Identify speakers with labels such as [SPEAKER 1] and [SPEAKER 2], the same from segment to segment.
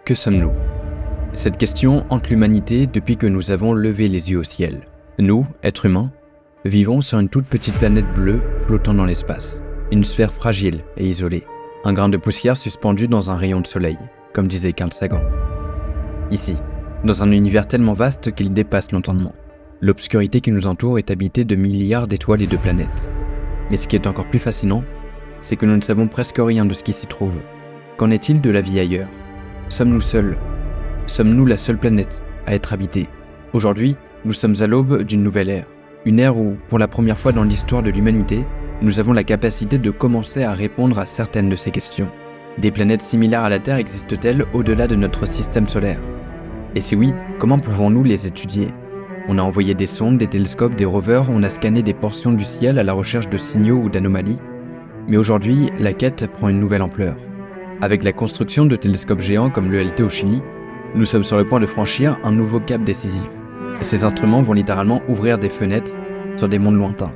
[SPEAKER 1] Que sommes-nous ? Cette question hante l'humanité depuis que nous avons levé les yeux au ciel. Nous, êtres humains, vivons sur une toute petite planète bleue flottant dans l'espace. Une sphère fragile et isolée. Un grain de poussière suspendu dans un rayon de soleil, comme disait Carl Sagan. Ici, dans un univers tellement vaste qu'il dépasse l'entendement. L'obscurité qui nous entoure est habitée de milliards d'étoiles et de planètes. Mais ce qui est encore plus fascinant, c'est que nous ne savons presque rien de ce qui s'y trouve. Qu'en est-il de la vie ailleurs ? Sommes-nous seuls ? Sommes-nous la seule planète à être habitée ? Aujourd'hui, nous sommes à l'aube d'une nouvelle ère. Une ère où, pour la première fois dans l'histoire de l'humanité, nous avons la capacité de commencer à répondre à certaines de ces questions. Des planètes similaires à la Terre existent-elles au-delà de notre système solaire ? Et si oui, comment pouvons-nous les étudier ? On a envoyé des sondes, des télescopes, des rovers, on a scanné des portions du ciel à la recherche de signaux ou d'anomalies. Mais aujourd'hui, la quête prend une nouvelle ampleur. Avec la construction de télescopes géants comme l'ELT au Chili, nous sommes sur le point de franchir un nouveau cap décisif. Et ces instruments vont littéralement ouvrir des fenêtres sur des mondes lointains.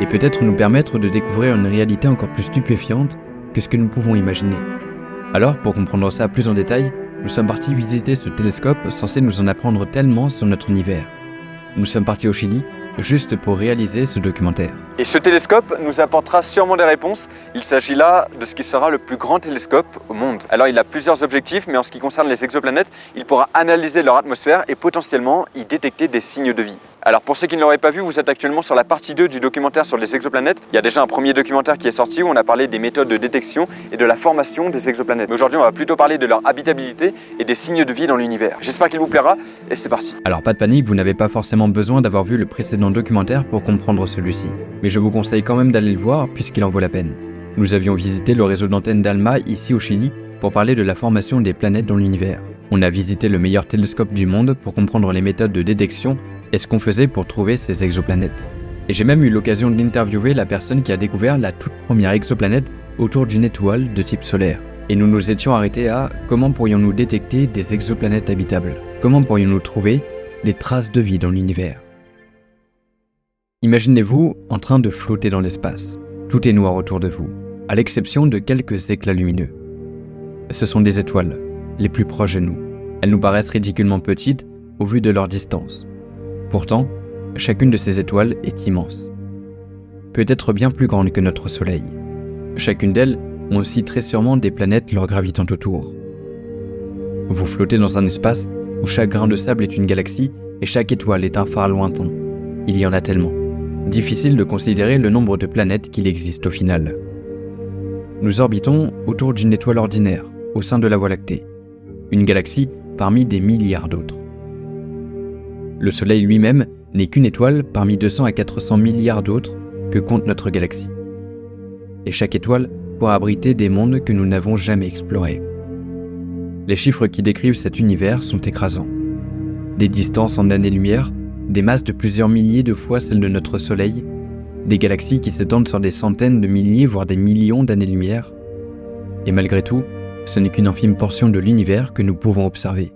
[SPEAKER 1] Et peut-être nous permettre de découvrir une réalité encore plus stupéfiante que ce que nous pouvons imaginer. Alors, pour comprendre ça plus en détail, nous sommes partis visiter ce télescope censé nous en apprendre tellement sur notre univers. Nous sommes partis au Chili juste pour réaliser ce documentaire.
[SPEAKER 2] Et ce télescope nous apportera sûrement des réponses. Il s'agit là de ce qui sera le plus grand télescope au monde. Alors il a plusieurs objectifs, mais en ce qui concerne les exoplanètes, il pourra analyser leur atmosphère et potentiellement y détecter des signes de vie. Alors pour ceux qui ne l'auraient pas vu, vous êtes actuellement sur la partie 2 du documentaire sur les exoplanètes. Il y a déjà un premier documentaire qui est sorti où on a parlé des méthodes de détection et de la formation des exoplanètes. Mais aujourd'hui on va plutôt parler de leur habitabilité et des signes de vie dans l'univers. J'espère qu'il vous plaira et c'est parti.
[SPEAKER 1] Alors pas de panique, vous n'avez pas forcément besoin d'avoir vu le précédent documentaire pour comprendre celui-ci. Mais je vous conseille quand même d'aller le voir puisqu'il en vaut la peine. Nous avions visité le réseau d'antennes d'ALMA ici au Chili pour parler de la formation des planètes dans l'univers. On a visité le meilleur télescope du monde pour comprendre les méthodes de détection et ce qu'on faisait pour trouver ces exoplanètes. Et j'ai même eu l'occasion d'interviewer la personne qui a découvert la toute première exoplanète autour d'une étoile de type solaire. Et nous nous étions arrêtés à comment pourrions-nous détecter des exoplanètes habitables ? Comment pourrions-nous trouver des traces de vie dans l'univers ? Imaginez-vous en train de flotter dans l'espace. Tout est noir autour de vous, à l'exception de quelques éclats lumineux. Ce sont des étoiles, les plus proches de nous. Elles nous paraissent ridiculement petites au vu de leur distance. Pourtant, chacune de ces étoiles est immense. Peut-être bien plus grande que notre Soleil. Chacune d'elles ont aussi très sûrement des planètes leur gravitant autour. Vous flottez dans un espace où chaque grain de sable est une galaxie et chaque étoile est un phare lointain. Il y en a tellement. Difficile de considérer le nombre de planètes qu'il existe au final. Nous orbitons autour d'une étoile ordinaire, au sein de la Voie lactée. Une galaxie parmi des milliards d'autres. Le Soleil lui-même n'est qu'une étoile parmi 200 à 400 milliards d'autres que compte notre galaxie. Et chaque étoile pourra abriter des mondes que nous n'avons jamais explorés. Les chiffres qui décrivent cet univers sont écrasants. Des distances en années-lumière, des masses de plusieurs milliers de fois celles de notre Soleil, des galaxies qui s'étendent sur des centaines de milliers, voire des millions d'années-lumière. Et malgré tout, ce n'est qu'une infime portion de l'univers que nous pouvons observer.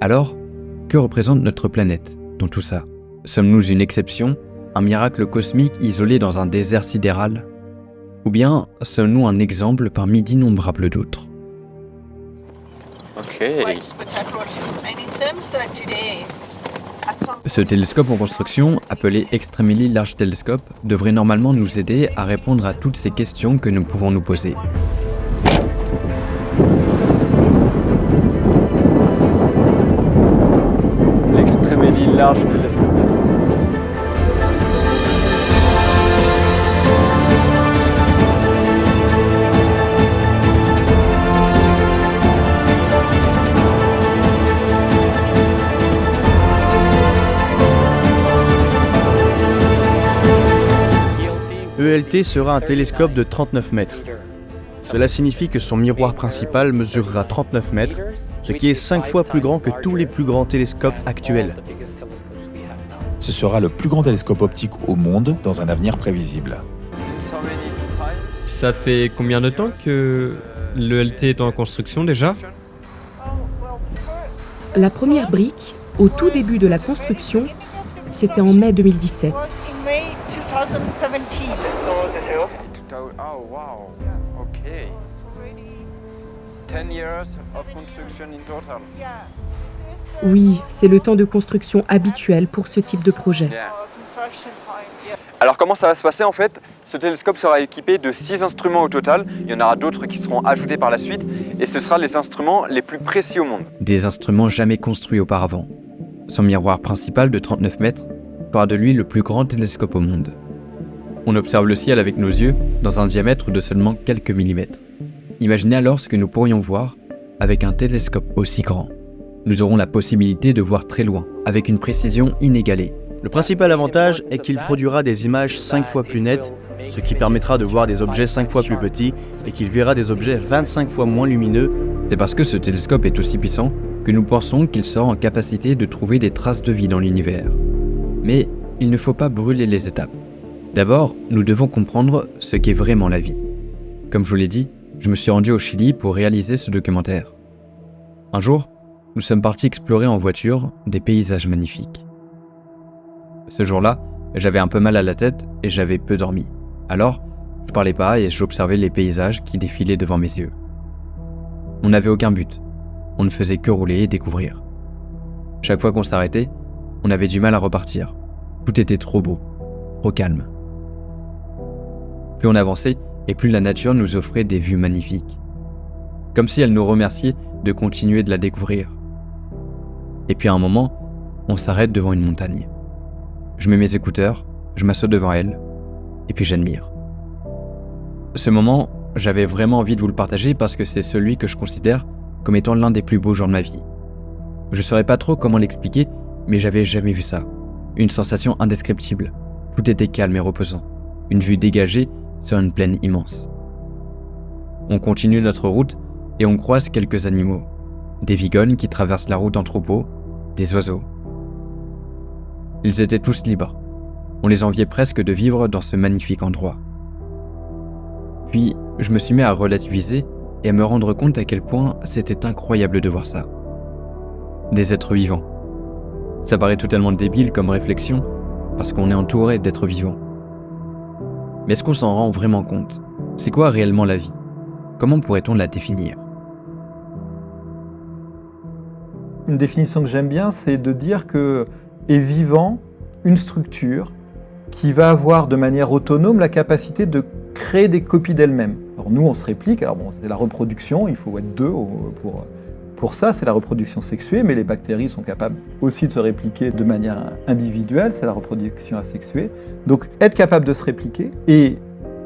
[SPEAKER 1] Alors, que représente notre planète dans tout ça ? Sommes-nous une exception, un miracle cosmique isolé dans un désert sidéral ? Ou bien sommes-nous un exemple parmi d'innombrables d'autres ? Ce télescope en construction, appelé Extremely Large Telescope, devrait normalement nous aider à répondre à toutes ces questions que nous pouvons nous poser.
[SPEAKER 2] L'Extremely Large Telescope.
[SPEAKER 3] ELT sera un télescope de 39 mètres. Cela signifie que son miroir principal mesurera 39 mètres, ce qui est 5 fois plus grand que tous les plus grands télescopes actuels.
[SPEAKER 4] Ce sera le plus grand télescope optique au monde dans un avenir prévisible.
[SPEAKER 5] Ça fait combien de temps que l'ELT est en construction déjà ?
[SPEAKER 6] La première brique, au tout début de la construction, c'était en mai 2017.
[SPEAKER 2] Oh wow, ok. 10 years of construction in total.
[SPEAKER 6] Oui, c'est le temps de construction habituel pour ce type de projet.
[SPEAKER 2] Alors comment ça va se passer en fait? Ce télescope sera équipé de 6 instruments au total. Il y en aura d'autres qui seront ajoutés par la suite. Et ce sera les instruments les plus précis au monde.
[SPEAKER 1] Des instruments jamais construits auparavant. Son miroir principal de 39 mètres fera de lui le plus grand télescope au monde. On observe le ciel avec nos yeux dans un diamètre de seulement quelques millimètres. Imaginez alors ce que nous pourrions voir avec un télescope aussi grand. Nous aurons la possibilité de voir très loin, avec une précision inégalée.
[SPEAKER 3] Le principal avantage est qu'il produira des images 5 fois plus nettes, ce qui permettra de voir des objets 5 fois plus petits et qu'il verra des objets 25 fois moins lumineux.
[SPEAKER 1] C'est parce que ce télescope est aussi puissant que nous pensons qu'il sera en capacité de trouver des traces de vie dans l'univers. Mais il ne faut pas brûler les étapes. D'abord, nous devons comprendre ce qu'est vraiment la vie. Comme je vous l'ai dit, je me suis rendu au Chili pour réaliser ce documentaire. Un jour, nous sommes partis explorer en voiture des paysages magnifiques. Ce jour-là, j'avais un peu mal à la tête et j'avais peu dormi. Alors, je parlais pas et j'observais les paysages qui défilaient devant mes yeux. On n'avait aucun but. On ne faisait que rouler et découvrir. Chaque fois qu'on s'arrêtait, on avait du mal à repartir. Tout était trop beau, trop calme. Plus on avançait et plus la nature nous offrait des vues magnifiques. Comme si elle nous remerciait de continuer de la découvrir. Et puis à un moment, on s'arrête devant une montagne. Je mets mes écouteurs, je m'assois devant elle, et puis j'admire. Ce moment, j'avais vraiment envie de vous le partager parce que c'est celui que je considère comme étant l'un des plus beaux jours de ma vie. Je ne saurais pas trop comment l'expliquer, mais j'avais jamais vu ça. Une sensation indescriptible. Tout était calme et reposant. Une vue dégagée sur une plaine immense. On continue notre route et on croise quelques animaux. Des vigognes qui traversent la route en troupeau, des oiseaux. Ils étaient tous libres. On les enviait presque de vivre dans ce magnifique endroit. Puis, je me suis mis à relativiser et à me rendre compte à quel point c'était incroyable de voir ça. Des êtres vivants. Ça paraît totalement débile comme réflexion, parce qu'on est entouré d'êtres vivants. Mais est-ce qu'on s'en rend vraiment compte? C'est quoi réellement la vie? Comment pourrait-on la définir?
[SPEAKER 7] Une définition que j'aime bien, c'est de dire que est vivant une structure qui va avoir de manière autonome la capacité de créer des copies d'elle-même. Alors nous, on se réplique, alors bon, c'est la reproduction, il faut être deux pour ça, c'est la reproduction sexuée, mais les bactéries sont capables aussi de se répliquer de manière individuelle, c'est la reproduction asexuée. Donc être capable de se répliquer et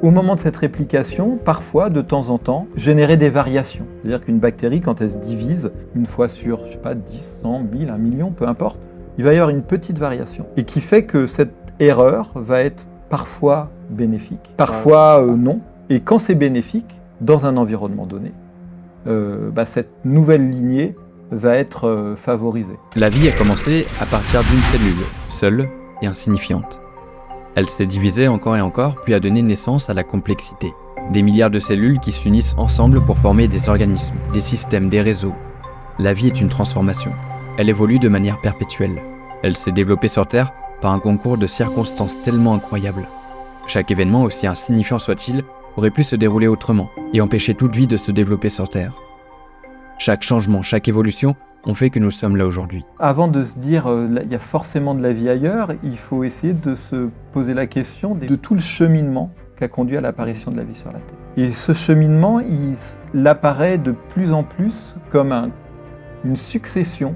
[SPEAKER 7] au moment de cette réplication, parfois, de temps en temps, générer des variations. C'est-à-dire qu'une bactérie, quand elle se divise, une fois sur, 10, 100, 1000, 1 million, peu importe, il va y avoir une petite variation. Et qui fait que cette erreur va être parfois bénéfique, parfois non. Et quand c'est bénéfique, dans un environnement donné, cette nouvelle lignée va être favorisée.
[SPEAKER 1] La vie a commencé à partir d'une cellule, seule et insignifiante. Elle s'est divisée encore et encore, puis a donné naissance à la complexité. Des milliards de cellules qui s'unissent ensemble pour former des organismes, des systèmes, des réseaux. La vie est une transformation. Elle évolue de manière perpétuelle. Elle s'est développée sur Terre par un concours de circonstances tellement incroyables. Chaque événement, aussi insignifiant soit-il, aurait pu se dérouler autrement et empêcher toute vie de se développer sur Terre. Chaque changement, chaque évolution ont fait que nous sommes là aujourd'hui.
[SPEAKER 7] Avant de se dire il y a forcément de la vie ailleurs, il faut essayer de se poser la question de tout le cheminement qui a conduit à l'apparition de la vie sur la Terre. Et ce cheminement, il apparaît de plus en plus comme une succession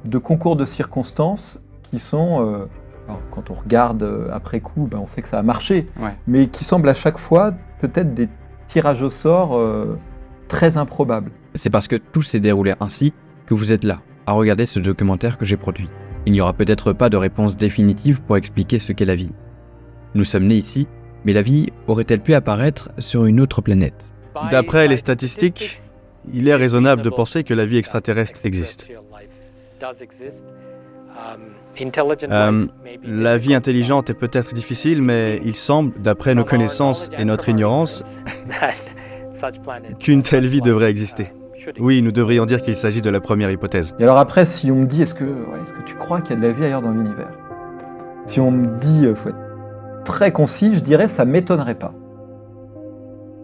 [SPEAKER 7] de concours de circonstances qui sont, alors quand on regarde après coup, on sait que ça a marché, mais qui semblent à chaque fois peut-être des tirages au sort très improbables.
[SPEAKER 1] C'est parce que tout s'est déroulé ainsi que vous êtes là, à regarder ce documentaire que j'ai produit. Il n'y aura peut-être pas de réponse définitive pour expliquer ce qu'est la vie. Nous sommes nés ici, mais la vie aurait-elle pu apparaître sur une autre planète?
[SPEAKER 3] D'après les statistiques, il est raisonnable de penser que la vie extraterrestre existe. La vie intelligente est peut-être difficile, mais il semble, d'après nos connaissances et notre ignorance, qu'une telle vie devrait exister. Oui, nous devrions dire qu'il s'agit de la première hypothèse.
[SPEAKER 7] Et alors après, si on me dit, est-ce que tu crois qu'il y a de la vie ailleurs dans l'univers? Si on me dit, il faut être très concis, je dirais, ça ne m'étonnerait pas.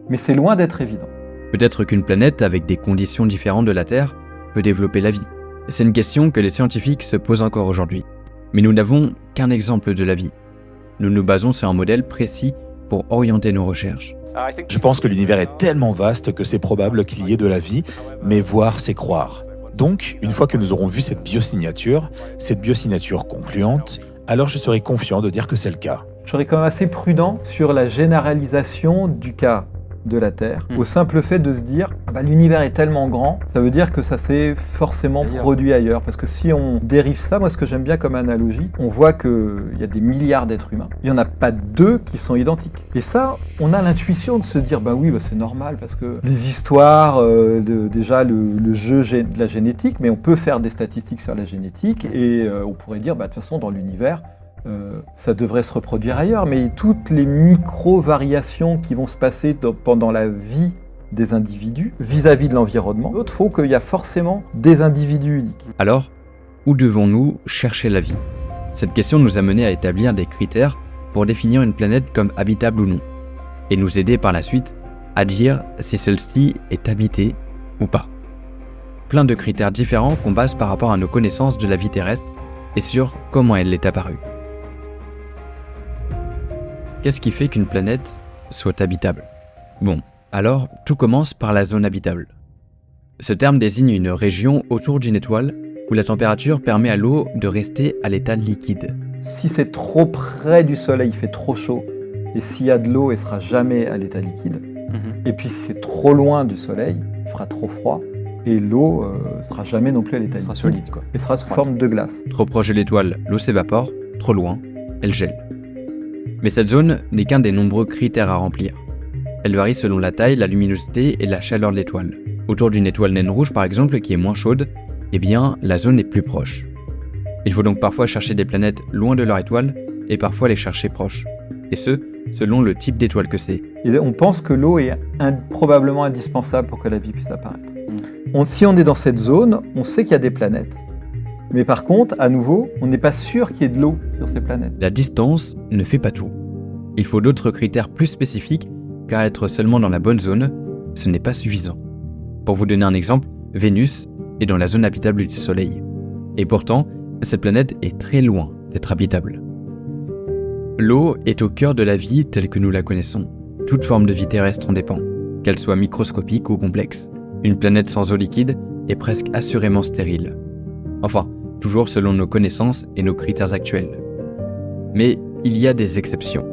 [SPEAKER 7] Mais c'est loin d'être évident.
[SPEAKER 1] Peut-être qu'une planète avec des conditions différentes de la Terre peut développer la vie. C'est une question que les scientifiques se posent encore aujourd'hui. Mais nous n'avons qu'un exemple de la vie. Nous nous basons sur un modèle précis pour orienter nos recherches.
[SPEAKER 4] Je pense que l'univers est tellement vaste que c'est probable qu'il y ait de la vie, mais voir, c'est croire. Donc, une fois que nous aurons vu cette biosignature concluante, alors je serai confiant de dire que c'est le cas.
[SPEAKER 7] Je serais quand même assez prudent sur la généralisation du cas de la Terre, au simple fait de se dire l'univers est tellement grand, ça veut dire que ça s'est forcément produit ailleurs. Parce que si on dérive ça, moi ce que j'aime bien comme analogie, on voit qu'il y a des milliards d'êtres humains. Il n'y en a pas deux qui sont identiques. Et ça, on a l'intuition de se dire c'est normal, parce que les histoires, déjà le jeu de la génétique, mais on peut faire des statistiques sur la génétique et on pourrait dire de toute façon dans l'univers, ça devrait se reproduire ailleurs, mais toutes les micro-variations qui vont se passer pendant la vie des individus vis-à-vis de l'environnement, il faut qu'il y a forcément des individus uniques.
[SPEAKER 1] Alors, où devons-nous chercher la vie? Cette question nous a mené à établir des critères pour définir une planète comme habitable ou non, et nous aider par la suite à dire si celle-ci est habitée ou pas. Plein de critères différents qu'on base par rapport à nos connaissances de la vie terrestre et sur comment elle est apparue. Qu'est-ce qui fait qu'une planète soit habitable? Bon, alors tout commence par la zone habitable. Ce terme désigne une région autour d'une étoile où la température permet à l'eau de rester à l'état liquide.
[SPEAKER 7] Si c'est trop près du soleil, il fait trop chaud, et s'il y a de l'eau, elle ne sera jamais à l'état liquide. Et puis si c'est trop loin du soleil, il fera trop froid, et l'eau ne sera jamais non plus à l'état liquide.
[SPEAKER 3] solide,
[SPEAKER 7] et sera sous forme de glace.
[SPEAKER 1] Trop proche de l'étoile, l'eau s'évapore, trop loin, elle gèle. Mais cette zone n'est qu'un des nombreux critères à remplir. Elle varie selon la taille, la luminosité et la chaleur de l'étoile. Autour d'une étoile naine rouge par exemple, qui est moins chaude, la zone est plus proche. Il faut donc parfois chercher des planètes loin de leur étoile et parfois les chercher proches. Et ce, selon le type d'étoile que c'est.
[SPEAKER 7] Et on pense que l'eau est probablement indispensable pour que la vie puisse apparaître. Si on est dans cette zone, on sait qu'il y a des planètes. Mais par contre, à nouveau, on n'est pas sûr qu'il y ait de l'eau sur ces planètes.
[SPEAKER 1] La distance ne fait pas tout. Il faut d'autres critères plus spécifiques, car être seulement dans la bonne zone, ce n'est pas suffisant. Pour vous donner un exemple, Vénus est dans la zone habitable du Soleil. Et pourtant, cette planète est très loin d'être habitable. L'eau est au cœur de la vie telle que nous la connaissons. Toute forme de vie terrestre en dépend, qu'elle soit microscopique ou complexe. Une planète sans eau liquide est presque assurément stérile. Enfin, toujours selon nos connaissances et nos critères actuels. Mais il y a des exceptions.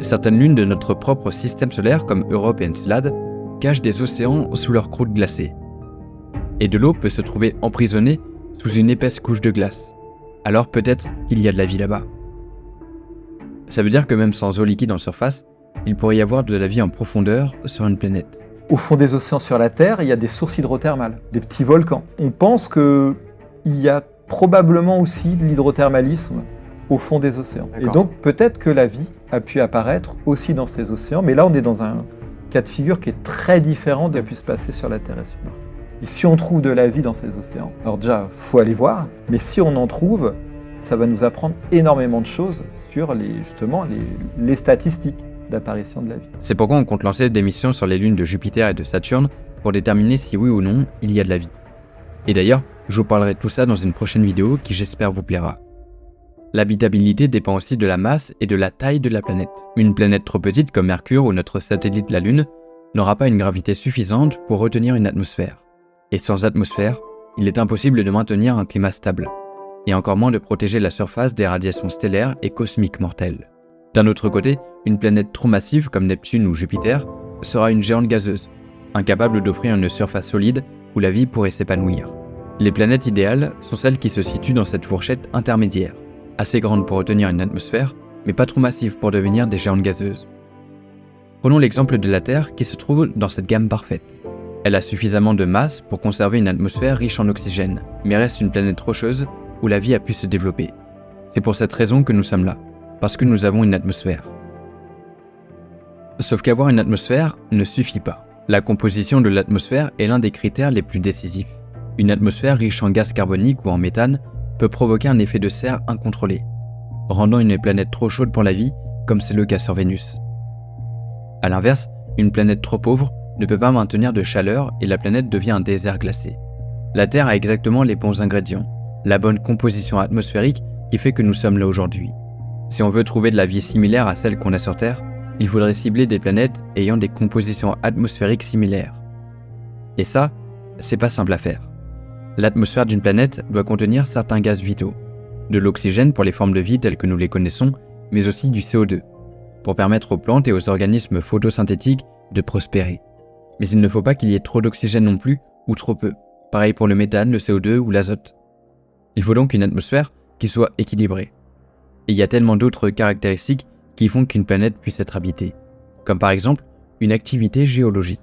[SPEAKER 1] Certaines lunes de notre propre système solaire, comme Europe et Encelade, cachent des océans sous leur croûte glacée. Et de l'eau peut se trouver emprisonnée sous une épaisse couche de glace. Alors peut-être qu'il y a de la vie là-bas. Ça veut dire que même sans eau liquide en surface, il pourrait y avoir de la vie en profondeur sur une planète.
[SPEAKER 7] Au fond des océans sur la Terre, il y a des sources hydrothermales, des petits volcans. On pense qu'il y a probablement aussi de l'hydrothermalisme au fond des océans. Et donc peut-être que la vie a pu apparaître aussi dans ces océans, mais là on est dans un cas de figure qui est très différent de ce qui a pu se passer sur la Terre et sur Mars. Et si on trouve de la vie dans ces océans, alors déjà, il faut aller voir, mais si on en trouve, ça va nous apprendre énormément de choses sur les statistiques d'apparition de la vie.
[SPEAKER 1] C'est pourquoi on compte lancer des missions sur les lunes de Jupiter et de Saturne pour déterminer si oui ou non il y a de la vie. Et d'ailleurs, je vous parlerai de tout ça dans une prochaine vidéo qui j'espère vous plaira. L'habitabilité dépend aussi de la masse et de la taille de la planète. Une planète trop petite comme Mercure ou notre satellite la Lune n'aura pas une gravité suffisante pour retenir une atmosphère. Et sans atmosphère, il est impossible de maintenir un climat stable, et encore moins de protéger la surface des radiations stellaires et cosmiques mortelles. D'un autre côté, une planète trop massive comme Neptune ou Jupiter sera une géante gazeuse, incapable d'offrir une surface solide où la vie pourrait s'épanouir. Les planètes idéales sont celles qui se situent dans cette fourchette intermédiaire, assez grande pour retenir une atmosphère, mais pas trop massive pour devenir des géantes gazeuses. Prenons l'exemple de la Terre qui se trouve dans cette gamme parfaite. Elle a suffisamment de masse pour conserver une atmosphère riche en oxygène, mais reste une planète rocheuse où la vie a pu se développer. C'est pour cette raison que nous sommes là, parce que nous avons une atmosphère. Sauf qu'avoir une atmosphère ne suffit pas. La composition de l'atmosphère est l'un des critères les plus décisifs. Une atmosphère riche en gaz carbonique ou en méthane peut provoquer un effet de serre incontrôlé, rendant une planète trop chaude pour la vie, comme c'est le cas sur Vénus. A l'inverse, une planète trop pauvre ne peut pas maintenir de chaleur et la planète devient un désert glacé. La Terre a exactement les bons ingrédients, la bonne composition atmosphérique qui fait que nous sommes là aujourd'hui. Si on veut trouver de la vie similaire à celle qu'on a sur Terre, il faudrait cibler des planètes ayant des compositions atmosphériques similaires. Et ça, c'est pas simple à faire. L'atmosphère d'une planète doit contenir certains gaz vitaux, de l'oxygène pour les formes de vie telles que nous les connaissons, mais aussi du CO2, pour permettre aux plantes et aux organismes photosynthétiques de prospérer. Mais il ne faut pas qu'il y ait trop d'oxygène non plus, ou trop peu. Pareil pour le méthane, le CO2 ou l'azote. Il faut donc une atmosphère qui soit équilibrée. Et il y a tellement d'autres caractéristiques qui font qu'une planète puisse être habitée, comme par exemple une activité géologique.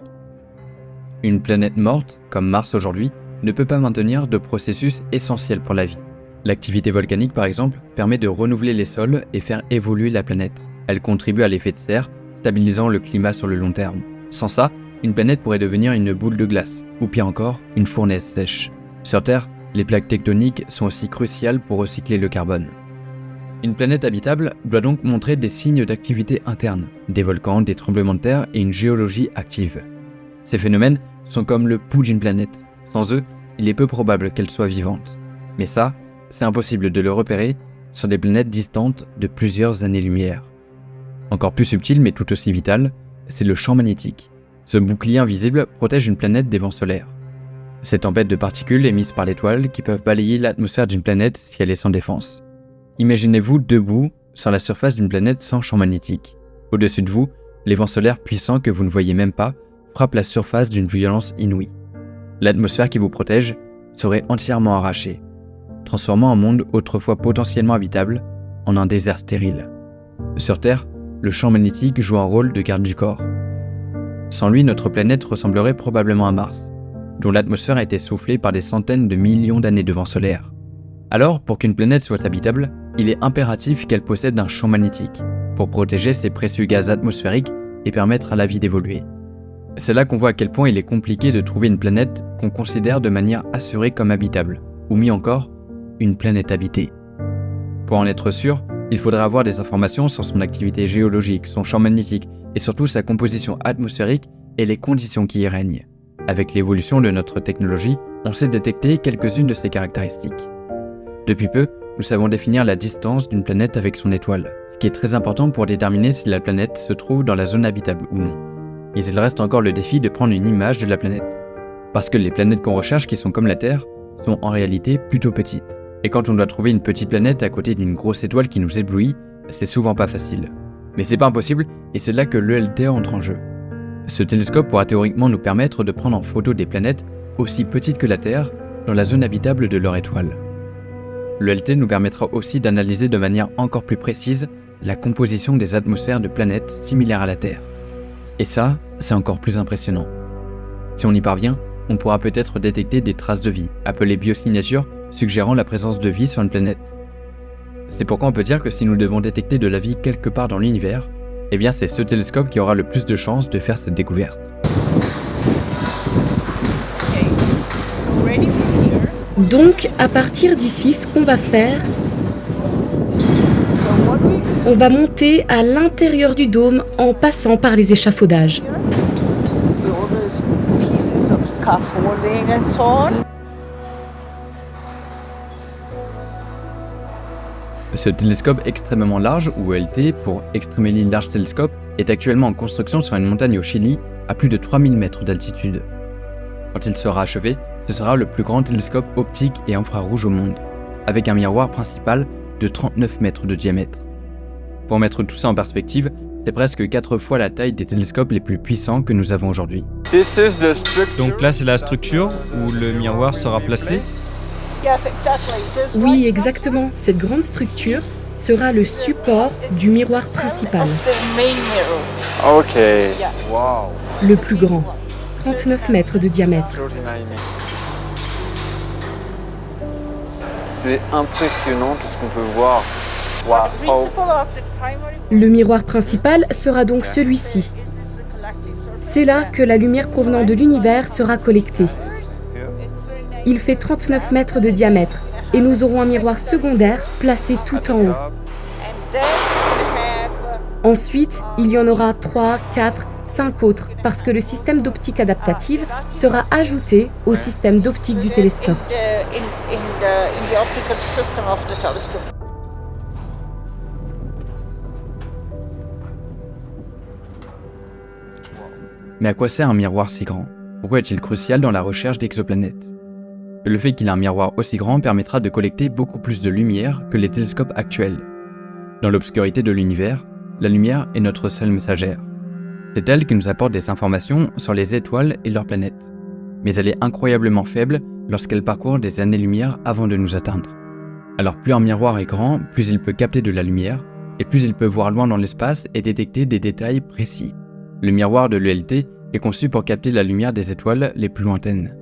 [SPEAKER 1] Une planète morte, comme Mars aujourd'hui, ne peut pas maintenir de processus essentiels pour la vie. L'activité volcanique, par exemple, permet de renouveler les sols et faire évoluer la planète. Elle contribue à l'effet de serre, stabilisant le climat sur le long terme. Sans ça, une planète pourrait devenir une boule de glace, ou pire encore, une fournaise sèche. Sur Terre, les plaques tectoniques sont aussi cruciales pour recycler le carbone. Une planète habitable doit donc montrer des signes d'activité interne, des volcans, des tremblements de terre et une géologie active. Ces phénomènes sont comme le pouls d'une planète. Sans eux, il est peu probable qu'elle soit vivante. Mais ça, c'est impossible de le repérer sur des planètes distantes de plusieurs années-lumière. Encore plus subtil mais tout aussi vital, c'est le champ magnétique. Ce bouclier invisible protège une planète des vents solaires. Ces tempêtes de particules émises par l'étoile qui peuvent balayer l'atmosphère d'une planète si elle est sans défense. Imaginez-vous debout sur la surface d'une planète sans champ magnétique. Au-dessus de vous, les vents solaires puissants que vous ne voyez même pas frappent la surface d'une violence inouïe. L'atmosphère qui vous protège serait entièrement arrachée, transformant un monde autrefois potentiellement habitable en un désert stérile. Sur Terre, le champ magnétique joue un rôle de garde du corps. Sans lui, notre planète ressemblerait probablement à Mars, dont l'atmosphère a été soufflée par des centaines de millions d'années de vent solaire. Alors, pour qu'une planète soit habitable, il est impératif qu'elle possède un champ magnétique, pour protéger ses précieux gaz atmosphériques et permettre à la vie d'évoluer. C'est là qu'on voit à quel point il est compliqué de trouver une planète qu'on considère de manière assurée comme habitable, ou mieux encore, une planète habitée. Pour en être sûr, il faudra avoir des informations sur son activité géologique, son champ magnétique et surtout sa composition atmosphérique et les conditions qui y règnent. Avec l'évolution de notre technologie, on sait détecter quelques-unes de ces caractéristiques. Depuis peu, nous savons définir la distance d'une planète avec son étoile, ce qui est très important pour déterminer si la planète se trouve dans la zone habitable ou non. Mais il reste encore le défi de prendre une image de la planète. Parce que les planètes qu'on recherche qui sont comme la Terre sont en réalité plutôt petites. Et quand on doit trouver une petite planète à côté d'une grosse étoile qui nous éblouit, c'est souvent pas facile. Mais c'est pas impossible et c'est là que l'ELT entre en jeu. Ce télescope pourra théoriquement nous permettre de prendre en photo des planètes aussi petites que la Terre dans la zone habitable de leur étoile. L'ELT nous permettra aussi d'analyser de manière encore plus précise la composition des atmosphères de planètes similaires à la Terre. Et ça, c'est encore plus impressionnant. Si on y parvient, on pourra peut-être détecter des traces de vie, appelées biosignatures, suggérant la présence de vie sur une planète. C'est pourquoi on peut dire que si nous devons détecter de la vie quelque part dans l'univers, eh bien c'est ce télescope qui aura le plus de chances de faire cette découverte.
[SPEAKER 6] Donc, à partir d'ici, ce qu'on va faire, on va monter à l'intérieur du dôme en passant par les échafaudages.
[SPEAKER 1] Ce télescope extrêmement large, ou ELT pour Extremely Large Telescope, est actuellement en construction sur une montagne au Chili à plus de 3000 mètres d'altitude. Quand il sera achevé, ce sera le plus grand télescope optique et infrarouge au monde, avec un miroir principal de 39 mètres de diamètre. Pour mettre tout ça en perspective, c'est presque 4 fois la taille des télescopes les plus puissants que nous avons aujourd'hui.
[SPEAKER 5] Donc là, c'est la structure où le miroir sera placé.
[SPEAKER 6] Oui, exactement. Cette grande structure sera le support du miroir principal.
[SPEAKER 2] Ok. Wow.
[SPEAKER 6] Le plus grand, 39 mètres de diamètre.
[SPEAKER 2] C'est impressionnant tout ce qu'on peut voir. Wow.
[SPEAKER 6] Le miroir principal sera donc celui-ci. C'est là que la lumière provenant de l'univers sera collectée. Il fait 39 mètres de diamètre et nous aurons un miroir secondaire placé tout en haut. Ensuite, il y en aura 3, 4, 5 autres, parce que le système d'optique adaptative sera ajouté au système d'optique du télescope.
[SPEAKER 1] Mais à quoi sert un miroir si grand? Pourquoi est-il crucial dans la recherche d'exoplanètes? Le fait qu'il ait un miroir aussi grand permettra de collecter beaucoup plus de lumière que les télescopes actuels. Dans l'obscurité de l'univers, la lumière est notre seule messagère. C'est elle qui nous apporte des informations sur les étoiles et leurs planètes. Mais elle est incroyablement faible lorsqu'elle parcourt des années-lumière avant de nous atteindre. Alors plus un miroir est grand, plus il peut capter de la lumière, et plus il peut voir loin dans l'espace et détecter des détails précis. Le miroir de l'ELT est conçu pour capter la lumière des étoiles les plus lointaines,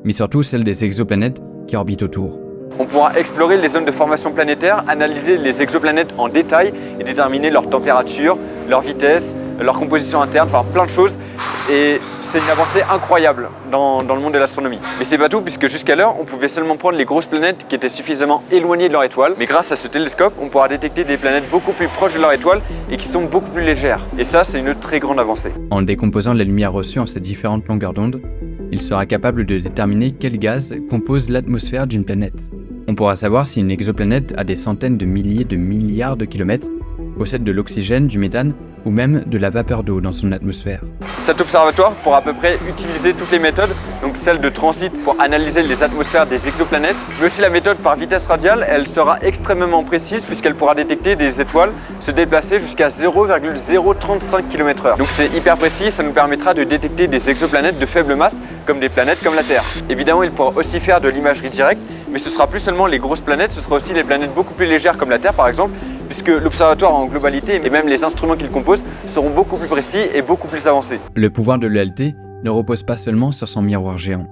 [SPEAKER 1] mais surtout celle des exoplanètes qui orbitent autour.
[SPEAKER 2] On pourra explorer les zones de formation planétaire, analyser les exoplanètes en détail et déterminer leur température, leur vitesse, leur composition interne, enfin plein de choses. Et c'est une avancée incroyable dans le monde de l'astronomie. Mais c'est pas tout, puisque jusqu'alors, on pouvait seulement prendre les grosses planètes qui étaient suffisamment éloignées de leur étoile. Mais grâce à ce télescope, on pourra détecter des planètes beaucoup plus proches de leur étoile et qui sont beaucoup plus légères. Et ça, c'est une très grande avancée.
[SPEAKER 1] En décomposant la lumière reçue en ces différentes longueurs d'onde, il sera capable de déterminer quel gaz compose l'atmosphère d'une planète. On pourra savoir si une exoplanète a des centaines de milliers de milliards de kilomètres, possède de l'oxygène, du méthane ou même de la vapeur d'eau dans son atmosphère.
[SPEAKER 2] Cet observatoire pourra à peu près utiliser toutes les méthodes, donc celle de transit pour analyser les atmosphères des exoplanètes, mais aussi la méthode par vitesse radiale. Elle sera extrêmement précise puisqu'elle pourra détecter des étoiles se déplacer jusqu'à 0,035 km/h. Donc c'est hyper précis, ça nous permettra de détecter des exoplanètes de faible masse comme des planètes comme la Terre. Évidemment, il pourra aussi faire de l'imagerie directe, mais ce sera plus seulement les grosses planètes, ce sera aussi les planètes beaucoup plus légères comme la Terre par exemple, puisque l'observatoire en globalité et même les instruments qu'il compose seront beaucoup plus précis et beaucoup plus avancés.
[SPEAKER 1] Le pouvoir de l'ELT ne repose pas seulement sur son miroir géant.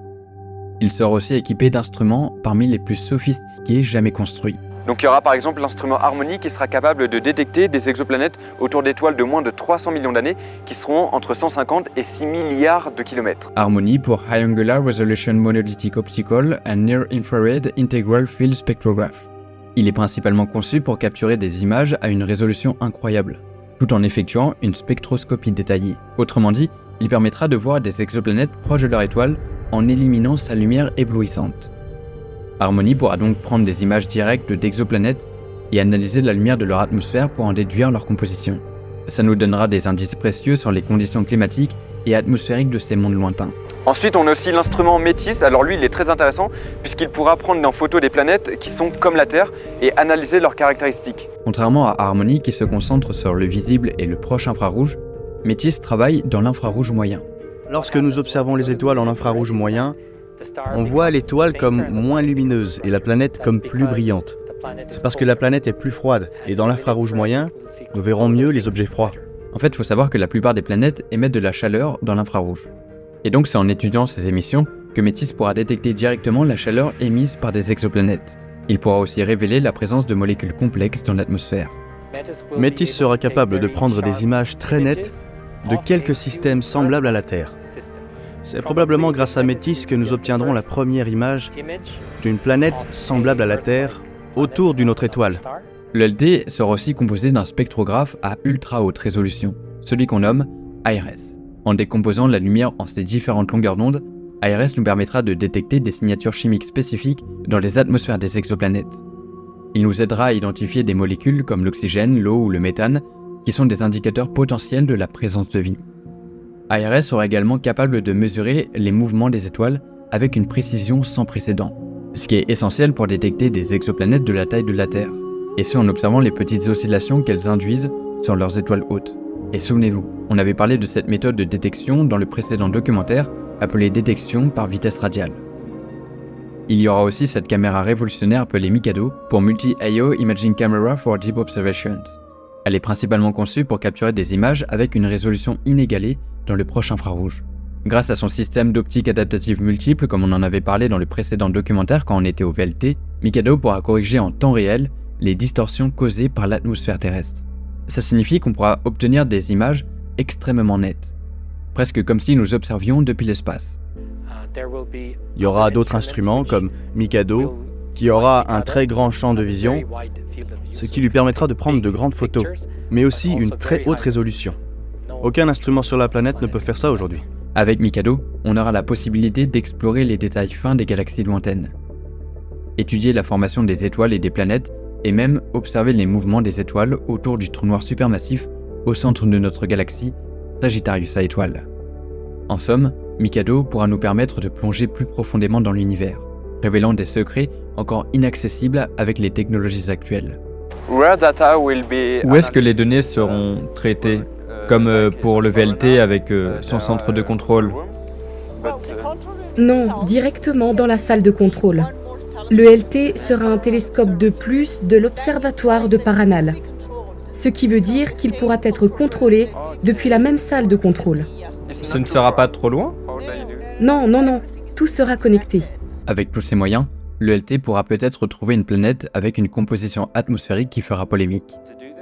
[SPEAKER 1] Il sera aussi équipé d'instruments parmi les plus sophistiqués jamais construits.
[SPEAKER 2] Donc il y aura par exemple l'instrument Harmony qui sera capable de détecter des exoplanètes autour d'étoiles de moins de 300 millions d'années qui seront entre 150 et 6 milliards de kilomètres.
[SPEAKER 1] Harmony pour High Angular Resolution Monolithic Optical and Near Infrared Integral Field Spectrograph. Il est principalement conçu pour capturer des images à une résolution incroyable, tout en effectuant une spectroscopie détaillée. Autrement dit, il permettra de voir des exoplanètes proches de leur étoile en éliminant sa lumière éblouissante. Harmony pourra donc prendre des images directes d'exoplanètes et analyser la lumière de leur atmosphère pour en déduire leur composition. Ça nous donnera des indices précieux sur les conditions climatiques et atmosphériques de ces mondes lointains.
[SPEAKER 2] Ensuite, on a aussi l'instrument Métis. Alors lui, il est très intéressant puisqu'il pourra prendre en photo des planètes qui sont comme la Terre et analyser leurs caractéristiques.
[SPEAKER 1] Contrairement à Harmony qui se concentre sur le visible et le proche infrarouge, Métis travaille dans l'infrarouge moyen.
[SPEAKER 3] Lorsque nous observons les étoiles en infrarouge moyen, on voit l'étoile comme moins lumineuse et la planète comme plus brillante. C'est parce que la planète est plus froide et dans l'infrarouge moyen, nous verrons mieux les objets froids.
[SPEAKER 1] En fait, il faut savoir que la plupart des planètes émettent de la chaleur dans l'infrarouge. Et donc c'est en étudiant ces émissions que Métis pourra détecter directement la chaleur émise par des exoplanètes. Il pourra aussi révéler la présence de molécules complexes dans l'atmosphère.
[SPEAKER 3] Métis sera capable de prendre des images très nettes de quelques systèmes semblables à la Terre. C'est probablement grâce à Métis que nous obtiendrons la première image d'une planète semblable à la Terre autour d'une autre étoile.
[SPEAKER 1] L'ELT sera aussi composé d'un spectrographe à ultra haute résolution, celui qu'on nomme IRS. En décomposant la lumière en ses différentes longueurs d'onde, IRS nous permettra de détecter des signatures chimiques spécifiques dans les atmosphères des exoplanètes. Il nous aidera à identifier des molécules comme l'oxygène, l'eau ou le méthane, qui sont des indicateurs potentiels de la présence de vie. IRS sera également capable de mesurer les mouvements des étoiles avec une précision sans précédent, ce qui est essentiel pour détecter des exoplanètes de la taille de la Terre, et ce en observant les petites oscillations qu'elles induisent sur leurs étoiles hautes. Et souvenez-vous, on avait parlé de cette méthode de détection dans le précédent documentaire appelée détection par vitesse radiale. Il y aura aussi cette caméra révolutionnaire appelée Mikado pour Multi-IO Imaging Camera for Deep Observations. Elle est principalement conçue pour capturer des images avec une résolution inégalée dans le proche infrarouge. Grâce à son système d'optique adaptative multiple, comme on en avait parlé dans le précédent documentaire quand on était au VLT, Mikado pourra corriger en temps réel les distorsions causées par l'atmosphère terrestre. Ça signifie qu'on pourra obtenir des images extrêmement nettes, presque comme si nous observions depuis l'espace.
[SPEAKER 3] Il y aura d'autres instruments comme Mikado, qui aura un très grand champ de vision, ce qui lui permettra de prendre de grandes photos, mais aussi une très haute résolution. Aucun instrument sur la planète ne peut faire ça aujourd'hui.
[SPEAKER 1] Avec Mikado, on aura la possibilité d'explorer les détails fins des galaxies lointaines, étudier la formation des étoiles et des planètes, et même observer les mouvements des étoiles autour du trou noir supermassif au centre de notre galaxie, Sagittarius A étoile. En somme, Mikado pourra nous permettre de plonger plus profondément dans l'univers, révélant des secrets encore inaccessibles avec les technologies actuelles.
[SPEAKER 5] Où est-ce que les données seront traitées? Comme pour le VLT avec son centre de contrôle.
[SPEAKER 6] Non, directement dans la salle de contrôle. Le LT sera un télescope de plus de l'observatoire de Paranal, ce qui veut dire qu'il pourra être contrôlé depuis la même salle de contrôle.
[SPEAKER 5] Ce ne sera pas trop loin?
[SPEAKER 6] Non, tout sera connecté.
[SPEAKER 1] Avec tous ces moyens, le LT pourra peut-être trouver une planète avec une composition atmosphérique qui fera polémique.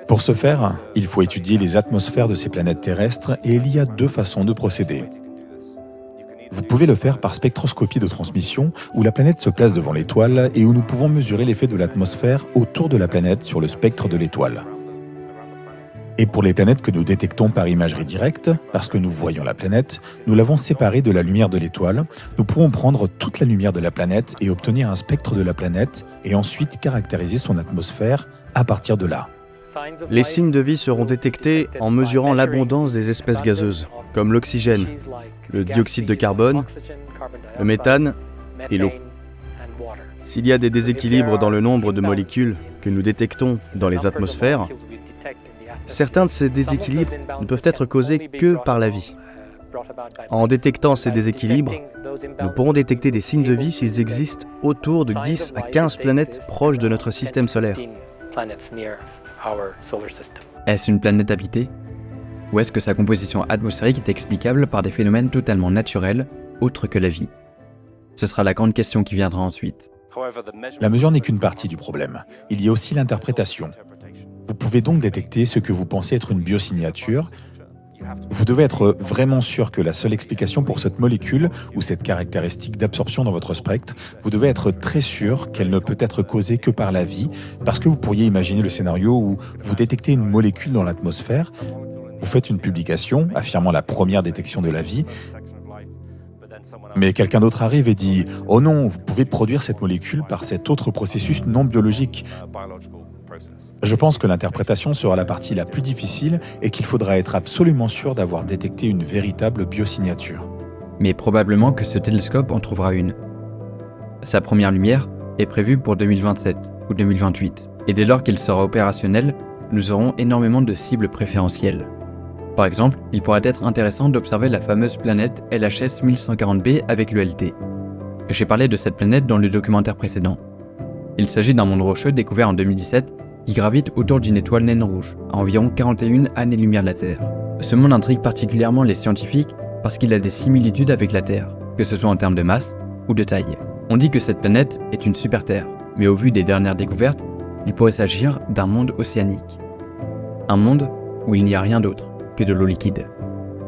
[SPEAKER 4] Pour ce faire, il faut étudier les atmosphères de ces planètes terrestres et il y a 2 façons de procéder. Vous pouvez le faire par spectroscopie de transmission où la planète se place devant l'étoile et où nous pouvons mesurer l'effet de l'atmosphère autour de la planète sur le spectre de l'étoile. Et pour les planètes que nous détectons par imagerie directe, parce que nous voyons la planète, nous l'avons séparée de la lumière de l'étoile, nous pourrons prendre toute la lumière de la planète et obtenir un spectre de la planète et ensuite caractériser son atmosphère à partir de là.
[SPEAKER 3] Les signes de vie seront détectés en mesurant l'abondance des espèces gazeuses, comme l'oxygène, le dioxyde de carbone, le méthane et l'eau. S'il y a des déséquilibres dans le nombre de molécules que nous détectons dans les atmosphères, certains de ces déséquilibres ne peuvent être causés que par la vie. En détectant ces déséquilibres, nous pourrons détecter des signes de vie s'ils existent autour de 10 à 15 planètes proches de notre système solaire.
[SPEAKER 1] Est-ce une planète habitée? Ou est-ce que sa composition atmosphérique est explicable par des phénomènes totalement naturels, autres que la vie? Ce sera la grande question qui viendra ensuite.
[SPEAKER 4] La mesure n'est qu'une partie du problème. Il y a aussi l'interprétation. Vous pouvez donc détecter ce que vous pensez être une biosignature. Vous devez être vraiment sûr que la seule explication pour cette molécule ou cette caractéristique d'absorption dans votre spectre, vous devez être très sûr qu'elle ne peut être causée que par la vie, parce que vous pourriez imaginer le scénario où vous détectez une molécule dans l'atmosphère, vous faites une publication affirmant la première détection de la vie, mais quelqu'un d'autre arrive et dit « Oh non, vous pouvez produire cette molécule par cet autre processus non biologique ». Je pense que l'interprétation sera la partie la plus difficile et qu'il faudra être absolument sûr d'avoir détecté une véritable biosignature.
[SPEAKER 1] Mais probablement que ce télescope en trouvera une. Sa première lumière est prévue pour 2027 ou 2028, et dès lors qu'il sera opérationnel, nous aurons énormément de cibles préférentielles. Par exemple, il pourrait être intéressant d'observer la fameuse planète LHS 1140b avec le LT. J'ai parlé de cette planète dans le documentaire précédent. Il s'agit d'un monde rocheux découvert en 2017 qui gravite autour d'une étoile naine rouge, à environ 41 années-lumière de la Terre. Ce monde intrigue particulièrement les scientifiques parce qu'il a des similitudes avec la Terre, que ce soit en termes de masse ou de taille. On dit que cette planète est une super-Terre, mais au vu des dernières découvertes, il pourrait s'agir d'un monde océanique. Un monde où il n'y a rien d'autre que de l'eau liquide.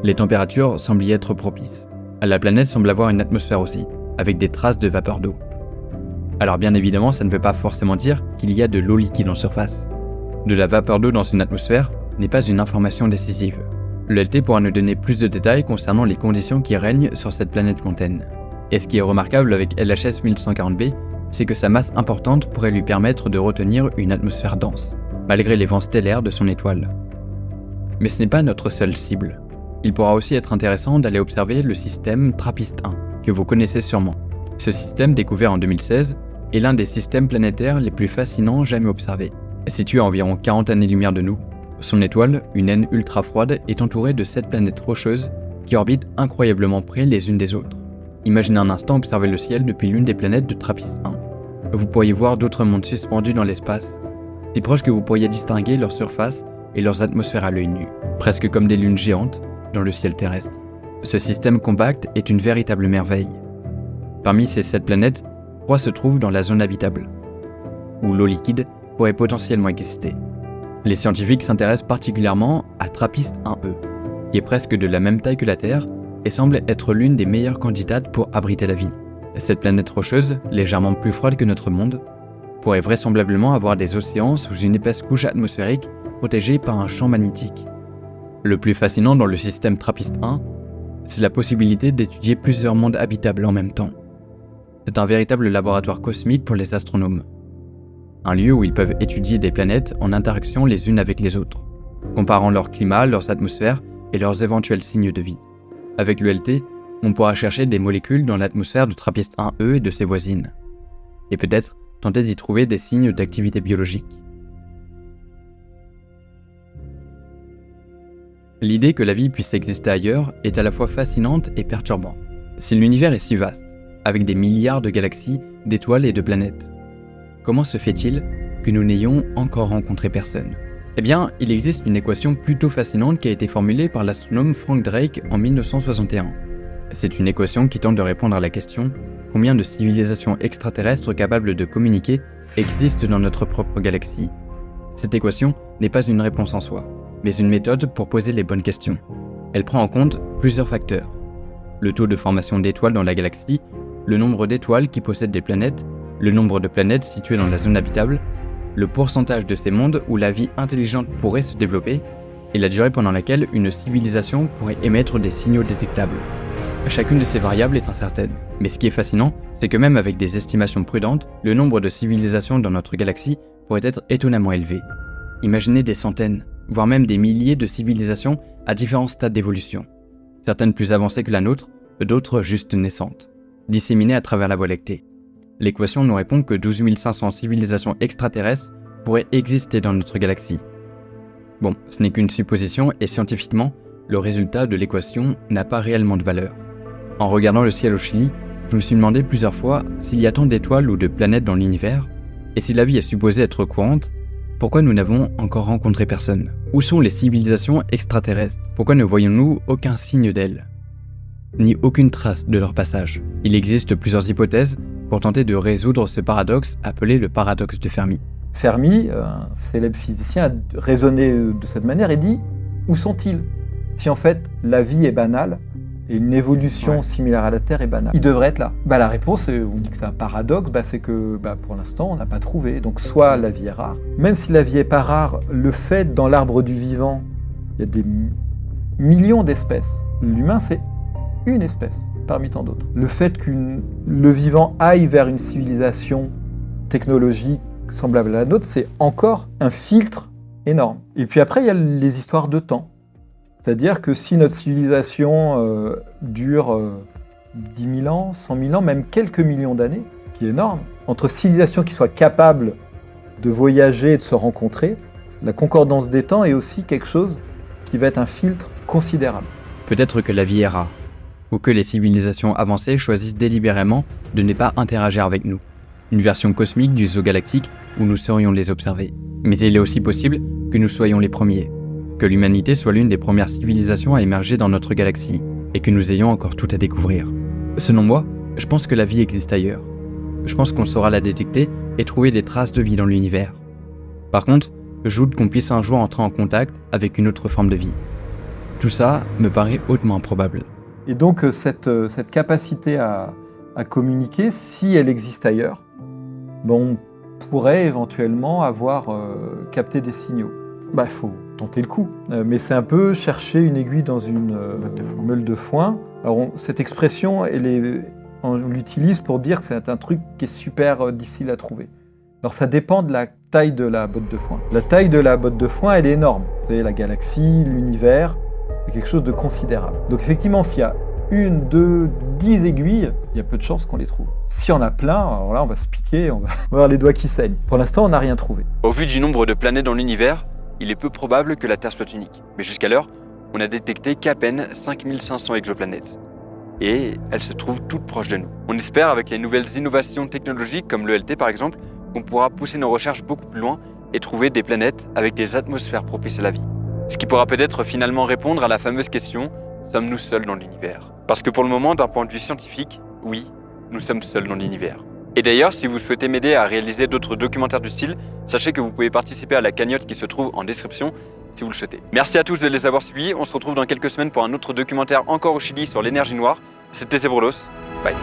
[SPEAKER 1] Les températures semblent y être propices. La planète semble avoir une atmosphère aussi, avec des traces de vapeur d'eau. Alors bien évidemment, ça ne veut pas forcément dire qu'il y a de l'eau liquide en surface. De la vapeur d'eau dans une atmosphère n'est pas une information décisive. Le LT pourra nous donner plus de détails concernant les conditions qui règnent sur cette planète lointaine. Et ce qui est remarquable avec LHS 1140b, c'est que sa masse importante pourrait lui permettre de retenir une atmosphère dense, malgré les vents stellaires de son étoile. Mais ce n'est pas notre seule cible. Il pourra aussi être intéressant d'aller observer le système TRAPPIST-1, que vous connaissez sûrement. Ce système, découvert en 2016, est l'un des systèmes planétaires les plus fascinants jamais observés. Situé à environ 40 années-lumière de nous, son étoile, une naine ultra froide, est entourée de 7 planètes rocheuses qui orbitent incroyablement près les unes des autres. Imaginez un instant observer le ciel depuis l'une des planètes de TRAPPIST-1. Vous pourriez voir d'autres mondes suspendus dans l'espace, si proches que vous pourriez distinguer leur surface et leurs atmosphères à l'œil nu, presque comme des lunes géantes dans le ciel terrestre. Ce système compact est une véritable merveille. Parmi ces 7 planètes, 3 se trouvent dans la zone habitable, où l'eau liquide pourrait potentiellement exister. Les scientifiques s'intéressent particulièrement à TRAPPIST-1e, qui est presque de la même taille que la Terre et semble être l'une des meilleures candidates pour abriter la vie. Cette planète rocheuse, légèrement plus froide que notre monde, pourrait vraisemblablement avoir des océans sous une épaisse couche atmosphérique protégée par un champ magnétique. Le plus fascinant dans le système TRAPPIST-1, c'est la possibilité d'étudier plusieurs mondes habitables en même temps. C'est un véritable laboratoire cosmique pour les astronomes. Un lieu où ils peuvent étudier des planètes en interaction les unes avec les autres, comparant leur climat, leurs atmosphères et leurs éventuels signes de vie. Avec l'ELT, on pourra chercher des molécules dans l'atmosphère de TRAPPIST-1e et de ses voisines, et peut-être tenter d'y trouver des signes d'activité biologique. L'idée que la vie puisse exister ailleurs est à la fois fascinante et perturbante. Si l'univers est si vaste, avec des milliards de galaxies, d'étoiles et de planètes, comment se fait-il que nous n'ayons encore rencontré personne ? Eh bien, il existe une équation plutôt fascinante qui a été formulée par l'astronome Frank Drake en 1961. C'est une équation qui tente de répondre à la question « Combien de civilisations extraterrestres capables de communiquer existent dans notre propre galaxie ?» Cette équation n'est pas une réponse en soi, mais une méthode pour poser les bonnes questions. Elle prend en compte plusieurs facteurs. Le taux de formation d'étoiles dans la galaxie, le nombre d'étoiles qui possèdent des planètes, le nombre de planètes situées dans la zone habitable, le pourcentage de ces mondes où la vie intelligente pourrait se développer, et la durée pendant laquelle une civilisation pourrait émettre des signaux détectables. Chacune de ces variables est incertaine, mais ce qui est fascinant, c'est que même avec des estimations prudentes, le nombre de civilisations dans notre galaxie pourrait être étonnamment élevé. Imaginez des centaines, voire même des milliers de civilisations à différents stades d'évolution. Certaines plus avancées que la nôtre, d'autres juste naissantes, disséminées à travers la Voie lactée. L'équation nous répond que 12 500 civilisations extraterrestres pourraient exister dans notre galaxie. Bon, ce n'est qu'une supposition et scientifiquement, le résultat de l'équation n'a pas réellement de valeur. En regardant le ciel au Chili, je me suis demandé plusieurs fois s'il y a tant d'étoiles ou de planètes dans l'univers, et si la vie est supposée être courante, pourquoi nous n'avons encore rencontré personne ? Où sont les civilisations extraterrestres ? Pourquoi ne voyons-nous aucun signe d'elles ? Ni aucune trace de leur passage. Il existe plusieurs hypothèses pour tenter de résoudre ce paradoxe appelé le paradoxe de Fermi.
[SPEAKER 7] Fermi, un célèbre physicien, a raisonné de cette manière et dit « Où sont-ils » Si en fait la vie est banale et une évolution similaire à la Terre est banale, ils devraient être là. La réponse, on dit que c'est un paradoxe, c'est que pour l'instant on n'a pas trouvé. Donc soit la vie est rare, même si la vie n'est pas rare, le fait dans l'arbre du vivant, il y a des millions d'espèces. L'humain c'est une espèce parmi tant d'autres. Le fait que le vivant aille vers une civilisation technologique semblable à la nôtre, c'est encore un filtre énorme. Et puis après il y a les histoires de temps. C'est-à-dire que si notre civilisation dure 10 000 ans, 100 000 ans, même quelques millions d'années, ce qui est énorme, entre civilisations qui soient capables de voyager et de se rencontrer, la concordance des temps est aussi quelque chose qui va être un filtre considérable.
[SPEAKER 1] Peut-être que la vie est rare, ou que les civilisations avancées choisissent délibérément de ne pas interagir avec nous. Une version cosmique du zoo galactique où nous saurions les observer. Mais il est aussi possible que nous soyons les premiers. Que l'humanité soit l'une des premières civilisations à émerger dans notre galaxie, et que nous ayons encore tout à découvrir. Selon moi, je pense que la vie existe ailleurs. Je pense qu'on saura la détecter et trouver des traces de vie dans l'univers. Par contre, je doute qu'on puisse un jour entrer en contact avec une autre forme de vie. Tout ça me paraît hautement improbable.
[SPEAKER 7] Et donc cette capacité à communiquer, si elle existe ailleurs, on pourrait éventuellement avoir capté des signaux. Faut tenter le coup. Mais c'est un peu chercher une aiguille dans une meule de foin. Alors cette expression, on l'utilise pour dire que c'est un truc qui est super difficile à trouver. Alors ça dépend de la taille de la botte de foin. La taille de la botte de foin, elle est énorme. C'est la galaxie, l'univers, c'est quelque chose de considérable. Donc effectivement, s'il y a 1, 2, 10 aiguilles, il y a peu de chances qu'on les trouve. Si on a plein, alors là on va se piquer, on va avoir les doigts qui saignent. Pour l'instant, on n'a rien trouvé.
[SPEAKER 2] Au vu du nombre de planètes dans l'univers, il est peu probable que la Terre soit unique. Mais jusqu'alors, on n'a détecté qu'à peine 5500 exoplanètes. Et elles se trouvent toutes proches de nous. On espère, avec les nouvelles innovations technologiques comme l'ELT par exemple, qu'on pourra pousser nos recherches beaucoup plus loin et trouver des planètes avec des atmosphères propices à la vie. Ce qui pourra peut-être finalement répondre à la fameuse question « Sommes-nous seuls dans l'univers ?» Parce que pour le moment, d'un point de vue scientifique, oui, nous sommes seuls dans l'univers. Et d'ailleurs, si vous souhaitez m'aider à réaliser d'autres documentaires du style, sachez que vous pouvez participer à la cagnotte qui se trouve en description si vous le souhaitez. Merci à tous de les avoir suivis, on se retrouve dans quelques semaines pour un autre documentaire encore au Chili sur l'énergie noire. C'était Zebrolos, bye.